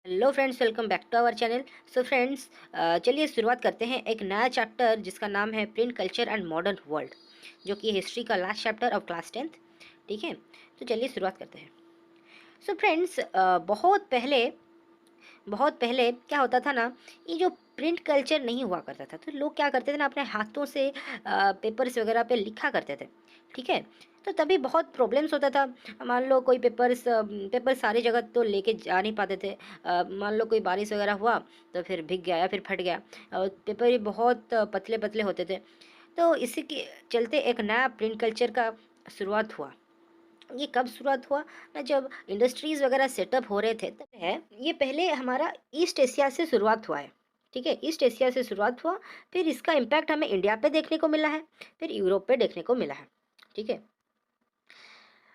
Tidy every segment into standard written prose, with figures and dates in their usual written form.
Hello friends, welcome back to our channel. So friends, चलिए शुरुआत करते हैं एक नया चैप्टर जिसका नाम है print culture and modern world, जो कि हिस्ट्री का last chapter of class 10th। ठीक है, तो चलिए शुरुआत करते हैं। सो फ्रेंड्स, बहुत पहले क्या होता था ना, ये जो प्रिंट कल्चर नहीं हुआ करता था, तो लोग क्या करते थे ना, अपने हाथों से पेपर्स वगैरह पे लिखा करते थे। ठीक है, तो तभी बहुत प्रॉब्लम्स होता था। मान लो कोई पेपर सारी जगह तो लेके जा नहीं पाते थे। मान लो कोई बारिश वगैरह हुआ तो फिर भीग गया या फिर फट गया, और पेपर भी बहुत पतले पतले होते थे। तो इसी के चलते एक नया प्रिंट कल्चर का शुरुआत हुआ। ये कब शुरुआत हुआ ना, जब इंडस्ट्रीज़ वगैरह सेटअप हो रहे थे तब है। ये पहले हमारा ईस्ट एशिया से शुरुआत हुआ है। ठीक है, ईस्ट एशिया से शुरुआत हुआ, फिर इसका इम्पैक्ट हमें इंडिया पे देखने को मिला है, फिर यूरोप पे देखने को मिला है। ठीक है,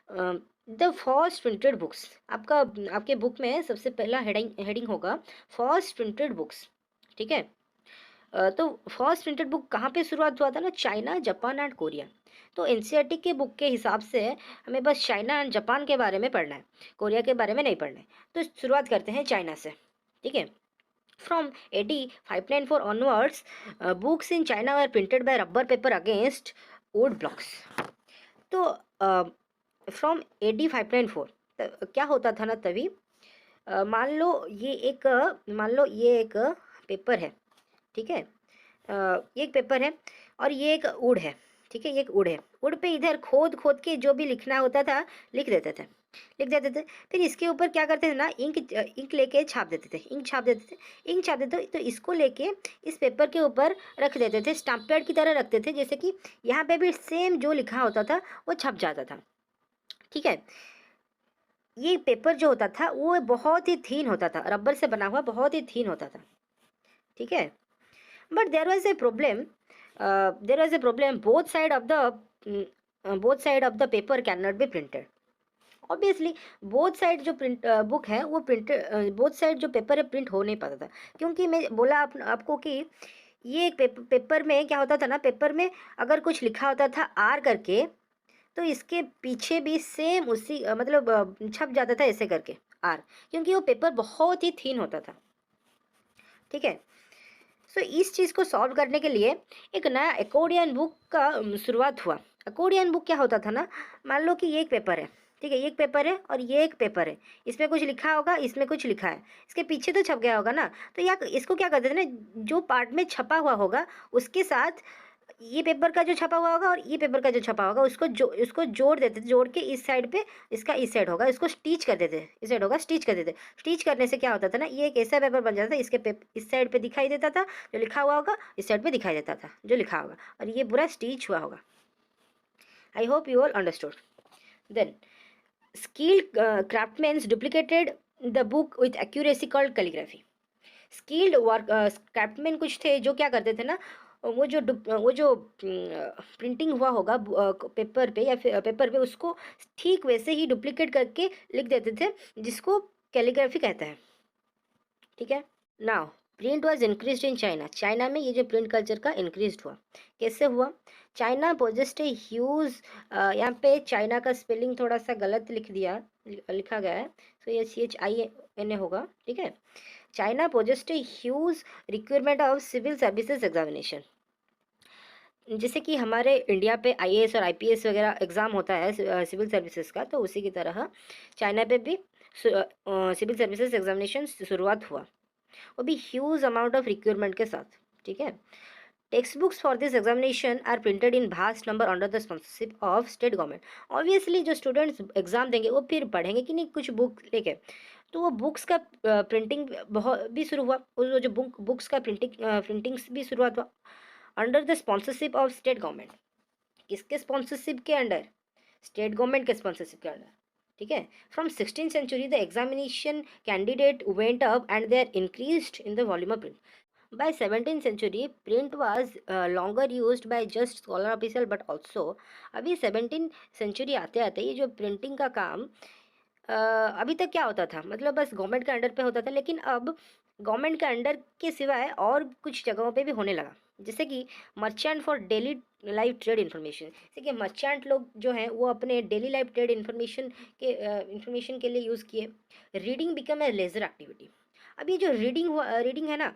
द फर्स्ट प्रिंटेड बुक्स, आपका आपके बुक में सबसे पहला हेडिंग हेडिंग होगा फर्स्ट प्रिंटेड बुक्स। ठीक है, तो फर्स्ट प्रिंटेड बुक कहाँ पे शुरुआत हुआ था ना, चाइना, जापान एंड कोरिया। तो एनसीईआरटी के बुक के हिसाब से हमें बस चाइना एंड जापान के बारे में पढ़ना है, कोरिया के बारे में नहीं पढ़ना है। तो शुरुआत करते हैं चाइना से। ठीक है, from 8594 onwards, books in China were printed by rubber paper against would blocks. तो फ्रॉम AD 594 क्या होता था ना तभी, मान लो ये एक पेपर है। ठीक है, ये एक पेपर है और ये एक वुड है। ठीक है, ये एक वुड है, वुड पे इधर खोद खोद के जो भी लिखना होता था लिख देते थे। फिर इसके ऊपर क्या करते थे ना, इंक लेके छाप देते थे, इंक छाप देते थे। तो इसको लेके इस पेपर के ऊपर रख देते थे, स्टाम्प पैड की तरह रखते थे, जैसे कि यहाँ पे भी सेम जो लिखा होता था वो छप जाता था। ठीक है, ये पेपर जो होता था वो बहुत ही थीन होता था, रबर से बना हुआ बहुत ही थीन होता था। ठीक है, but there was a problem, both side of the paper cannot be printed. Obviously both side जो प्रिंट बुक है वो बोथ साइड जो पेपर है प्रिंट हो नहीं पाता था, क्योंकि मैं बोला आपको कि ये एक पेपर में क्या होता था ना, पेपर में अगर कुछ लिखा होता था आर करके, तो इसके पीछे भी सेम उसी छप जाता था ऐसे करके आर, क्योंकि वो पेपर बहुत ही थीन होता था। ठीक है, सो इस चीज़ को सॉल्व करने के लिए एक नया अकोर्डियन बुक का शुरुआत हुआ। अकोर्डियन बुक क्या होता था ना, मान लो कि ये एक पेपर है। ठीक है, ये एक पेपर है और ये एक पेपर है, इसमें कुछ लिखा होगा, इसमें कुछ लिखा है, इसके पीछे तो छप गया होगा ना। तो या इसको क्या करते थे ना, जो पार्ट में छपा हुआ होगा उसके साथ ये पेपर का जो छपा हुआ होगा और ये पेपर का जो छपा होगा उसको जोड़ देते थे, जोड़ के इस साइड पे इसका इस साइड होगा, इसको स्टिच कर देते, इस साइड होगा स्टिच कर देते। स्टिच करने से क्या होता था ना, ये एक ऐसा पेपर बन जाता था, इसके इस साइड पे दिखाई देता था जो लिखा हुआ होगा, इस साइड पे दिखाई देता था जो लिखा होगा, और ये पूरा स्टिच हुआ होगा। I hope you all understood. Then skilled craftsmen duplicated the book with accuracy called calligraphy. Skilled work craftsman कुछ थे जो क्या करते थे ना, वो जो प्रिंटिंग हुआ होगा पेपर पे या फिर पेपर पे, उसको ठीक वैसे ही डुप्लीकेट करके लिख देते थे, जिसको कैलीग्राफी कहते हैं। ठीक है, now print was increased in China. China में ये जो प्रिंट कल्चर का इंक्रीज हुआ, कैसे हुआ, चाइना पोजेस्ट ए ह्यूज, यहाँ पे चाइना का स्पेलिंग थोड़ा सा गलत लिखा गया है, तो ये CHINA होगा। ठीक है, China possessed a huge requirement of civil services examination. जैसे कि हमारे इंडिया पे IAS और IPS वगैरह एग्ज़ाम होता है सिविल सर्विसेज का, तो उसी की तरह चाइना पे भी सिविल सर्विसेज एग्जामिनेशन शुरुआत हुआ, वो भी ह्यूज अमाउंट ऑफ रिक्वायरमेंट के साथ। ठीक है, text books for this examination are printed in vast number under the sponsorship of state government. Obviously जो स्टूडेंट्स एग्जाम देंगे वो फिर पढ़ेंगे कि नहीं कुछ बुक लेके, तो वो बुक्स का प्रिंटिंग बहुत भी शुरू हुआ, वो जो बुक्स का प्रिंटिंग्स भी शुरुआत हुआ under the sponsorship of state government. किसके स्पॉन्सरशिप के अंडर, स्टेट गवर्नमेंट के स्पॉन्सरशिप के अंडर। ठीक है, from 16th century the examination candidate went up and they are increased in the volume of print. By 17th century, print was longer used by just scholar official but also, अभी 17th century आते आते ये जो printing का काम अभी तक क्या होता था, मतलब बस गवर्नमेंट के अंडर पे होता था, लेकिन अब गवर्नमेंट के अंडर के सिवाय और कुछ जगहों पे भी होने लगा। जैसे कि merchant for daily life trade information, जैसे कि मर्चेंट लोग जो हैं वो अपने डेली लाइफ ट्रेड इन्फॉर्मेशन के लिए यूज़ किए। Reading become a leisure activity, अब ये जो रीडिंग है ना,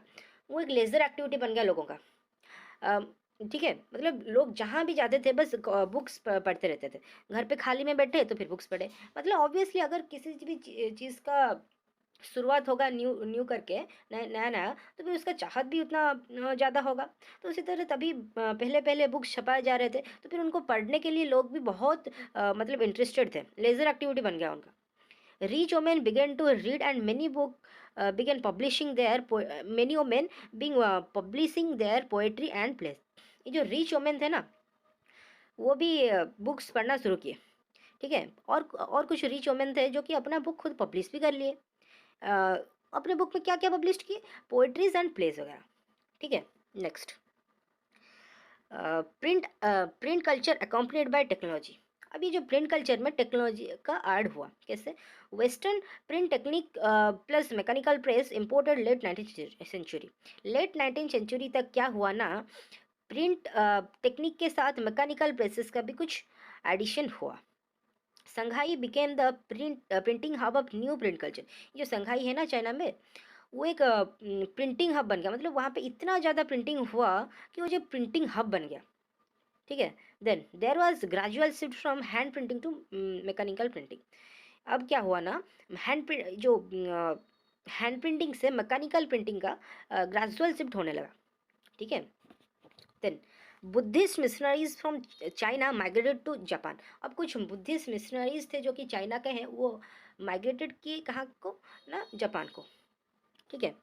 वो एक लेज़र एक्टिविटी बन गया लोगों का। अ, ठीक है? मतलब लोग जहाँ भी जाते थे बस बुक्स पढ़ते रहते थे। घर पे खाली में बैठे तो फिर बुक्स पढ़े। मतलब ऑब्वियसली अगर किसी भी चीज़ का शुरुआत होगा न्यू न्यू करके नया-नया, तो फिर उसका चाहत भी उतना ज़्यादा होगा। तो उसी तरह तभी पहले-पहले बुक्स छपाए जा रहे थे, तो फिर उनको पढ़ने के लिए लोग भी बहुत मतलब इंटरेस्टेड थे। लेज़र एक्टिविटी बन गया उनका। Rich women began to read and many book began publishing their many women being publishing their poetry and plays. ये जो रिच वोमेन थे ना, वो भी बुक्स पढ़ना शुरू किए। ठीक है? और कुछ रिच वोमेन थे जो कि अपना बुक खुद पब्लिश भी कर लिए। अ, अपने बुक में क्या क्या पब्लिश किए, पोएट्रीज एंड प्लेज वगैरह। ठीक है, next print culture accompanied by technology. अभी जो प्रिंट कल्चर में टेक्नोलॉजी का ऐड हुआ कैसे, western print technique plus mechanical press imported late 19th century. Late 19th century तक क्या हुआ ना, प्रिंट टेक्निक के साथ मैकेनिकल प्रेसेस का भी कुछ एडिशन हुआ। Shanghai became the printing hub of new print culture. जो संघाई है ना चाइना में, वो एक प्रिंटिंग हब बन गया। मतलब वहाँ पे इतना ज़्यादा प्रिंटिंग हुआ कि वो जो प्रिंटिंग हब बन गया। ठीक है, then there was gradual shift from hand printing to mechanical printing. अब क्या हुआ ना, हैंड प्रिंटिंग से मैकेनिकल प्रिंटिंग का ग्रेजुअल शिफ्ट होने लगा। ठीक है, then Buddhist missionaries from China migrated to Japan. अब कुछ बुद्धिस्ट मिशनरीज थे जो कि चाइना के हैं, वो माइग्रेटेड किए कहाँ को ना, जापान को। ठीक है,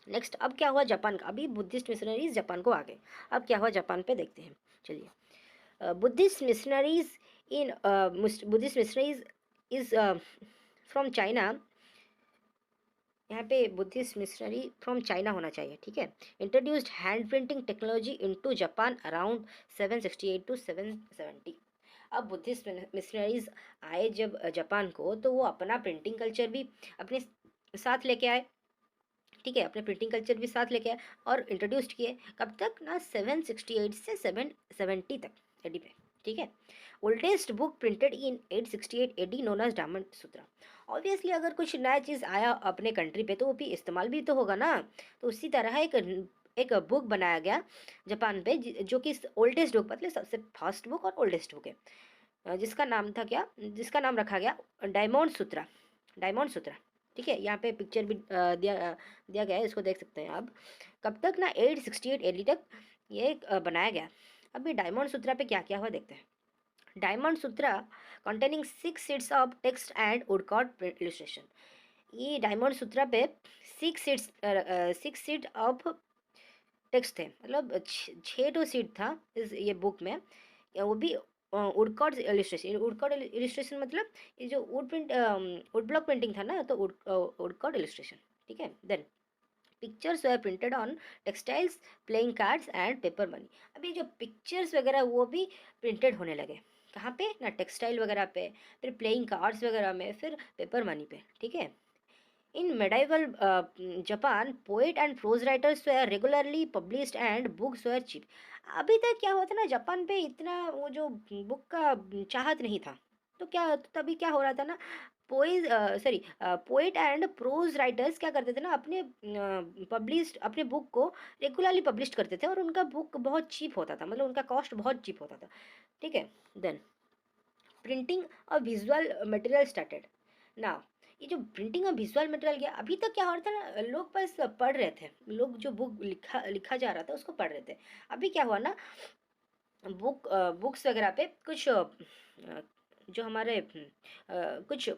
नेक्स्ट अब क्या हुआ जापान का। अभी बुद्धिस्ट मिशनरीज जापान को आ गए, अब क्या हुआ जापान पे देखते हैं। चलिए, Buddhist missionaries Buddhist missionaries is from China. यहाँ पे बुद्धिस्ट मिशनरी फ्रॉम चाइना होना चाहिए। ठीक है, introduced hand printing technology into Japan around 768 to 770। अब बुद्धिस्ट मिशनरीज आए जब जापान को, तो वो अपना प्रिंटिंग कल्चर भी अपने साथ लेके आए। ठीक है, अपने प्रिंटिंग कल्चर भी साथ लेके आए और इंट्रोड्यूस्ड किए। कब तक ना, 768 से 770 तक एडी पे। ठीक है, oldest book printed in 868 AD known as Diamond Sutra. Obviously अगर कुछ नया चीज़ आया अपने कंट्री पे तो वो भी इस्तेमाल भी तो होगा ना। तो उसी तरह एक बुक बनाया गया जापान पे, जो कि ओल्डेस्ट बुक, मतलब सबसे फास्ट बुक और ओल्डेस्ट बुक है। जिसका नाम था क्या, जिसका नाम रखा गया डायमंड सूत्रा। डायमंड सूत्रा। ठीक है, यहाँ पे पिक्चर भी दिया गया है, इसको देख सकते हैं आप। कब तक ना, 868 एडी तक ये बनाया गया। अभी डायमंड सूत्रा पे क्या क्या हुआ देखते हैं। Diamond Sutra containing 6 sheets of text and woodcut illustration. ये डायमंड सूत्रा पे 6 शीट ऑफ टेक्स्ट थे, मतलब 6 सीट था इस ये बुक में। वो भी वुडकॉट इलस्ट्रेशन। वुडकॉट इलस्ट्रेशन मतलब ये जो वुड ब्लॉक पेंटिंग था ना, तो वुडकॉट इलस्ट्रेशन। ठीक है, then pictures were printed on textiles, playing cards and paper money. अभी जो पिक्चर्स वगैरह वो भी प्रिंटेड होने लगे। कहाँ पे ना, टेक्सटाइल वगैरह पे, फिर प्लेइंग कार्ड्स वगैरह में, फिर पेपर मनी पे। ठीक है, in medieval Japan poet and prose writers were regularly published and books were cheap। अभी तक क्या हुआ था ना, जापान पे इतना वो जो बुक का चाहत नहीं था। तो क्या, तभी क्या हो रहा था ना, पोएट एंड प्रोज राइटर्स क्या करते थे ना, अपने अपने बुक को रेगुलरली पब्लिश करते थे और उनका बुक बहुत चीप होता था, मतलब उनका कॉस्ट बहुत चीप होता था। ठीक है, देन प्रिंटिंग और विजुअल मटेरियल स्टार्टेड नाउ। ये जो प्रिंटिंग और विजुअल मटेरियल गया, अभी तक क्या हो रहा था ना, लोग बस पढ़ रहे थे, लोग जो बुक लिखा लिखा जा रहा था उसको पढ़ रहे थे। अभी क्या हुआ ना, बुक्स वगैरह पे कुछ जो हमारे कुछ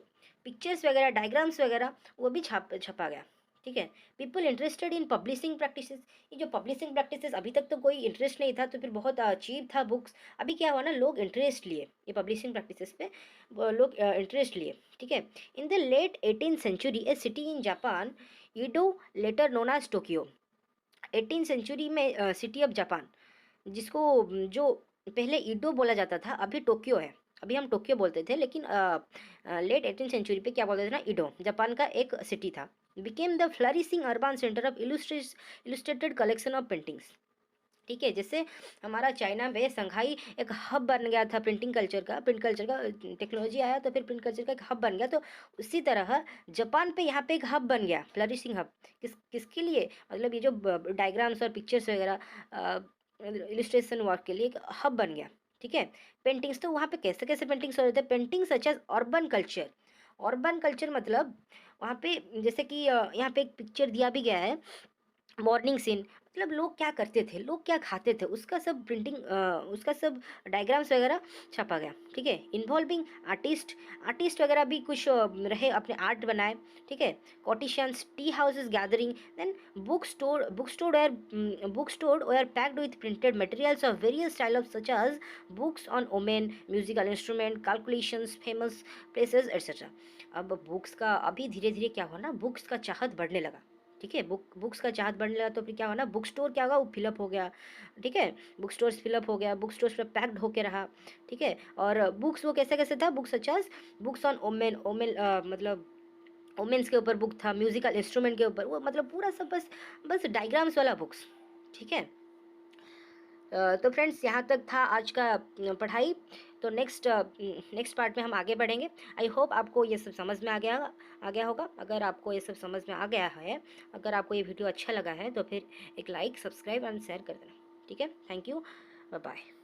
पिक्चर्स वगैरह, डायग्राम्स वगैरह, वो भी छपा गया। ठीक है, people interested in publishing practices. ये जो पब्लिशिंग प्रैक्टिसेस, अभी तक तो कोई इंटरेस्ट नहीं था, तो फिर बहुत चीप था बुक्स। अभी क्या हुआ ना, लोग इंटरेस्ट लिए ये पब्लिशिंग प्रैक्टिसेस पे, लोग इंटरेस्ट लिए। ठीक है, in the late 18th century a city in Japan, Edo later known as Tokyo. 18th century में सिटी ऑफ जापान, जिसको जो पहले ईडो बोला जाता था, अभी टोक्यो है। अभी हम टोक्यो बोलते थे, लेकिन लेट 18th सेंचुरी पे क्या बोलते थे ना, ईडो जापान का एक सिटी था। Became the flourishing urban centre of illustrated collection of paintings. ठीक है, जैसे हमारा चाइना में शंघाई एक हब बन गया था प्रिंट कल्चर का टेक्नोलॉजी आया तो फिर प्रिंट कल्चर का एक हब बन गया, तो उसी तरह जापान पे यहाँ पे एक हब बन गया, फ्लरिशिंग हब। किसके लिए, मतलब ये जो डायग्राम्स और पिक्चर्स वगैरह इलिस्ट्रेशन वर्क के लिए एक हब बन गया। ठीक है, पेंटिंग्स तो वहाँ पे कैसे कैसे पेंटिंग्स हो रहे थे, painting such as urban culture. Urban culture मतलब वहाँ पे जैसे कि यहाँ पे एक पिक्चर दिया भी गया है, मॉर्निंग सीन, मतलब लोग क्या करते थे, लोग क्या खाते थे, उसका सब प्रिंटिंग, उसका सब डायग्राम्स वगैरह छपा गया। ठीक है, इन्वॉल्विंग आर्टिस्ट, आर्टिस्ट वगैरह भी कुछ रहे, अपने आर्ट बनाए। ठीक है, courtesans, tea houses gathering, then book store were packed with printed materials of various style of such as books on women, musical instrument, calculations, famous places etcetera. अब books का अभी धीरे धीरे क्या हुआ ना, बुक्स का चाहत बढ़ने लगा। ठीक है, बुक्स का चाहत बढ़ने लगा तो फिर क्या हुआ ना, बुक स्टोर क्या होगा, वो फिलअप हो गया। ठीक है, बुक स्टोर्स फिलअप हो गया, बुक स्टोर्स पे पैक्ड होके रहा। ठीक है, और बुक्स वो कैसे कैसे था, books such as books on women, मतलब वोमेन्स के ऊपर बुक था, म्यूजिकल इंस्ट्रूमेंट के ऊपर, वो मतलब पूरा सब बस बस डायग्राम्स वाला बुक्स। ठीक है, तो फ्रेंड्स यहाँ तक था आज का पढ़ाई। तो नेक्स्ट पार्ट में हम आगे बढ़ेंगे। आई होप आपको ये सब समझ में आ गया होगा। अगर आपको ये सब समझ में आ गया है, अगर आपको ये वीडियो अच्छा लगा है तो फिर एक लाइक, सब्सक्राइब एंड शेयर कर देना। ठीक है, थैंक यू, बाय बाय।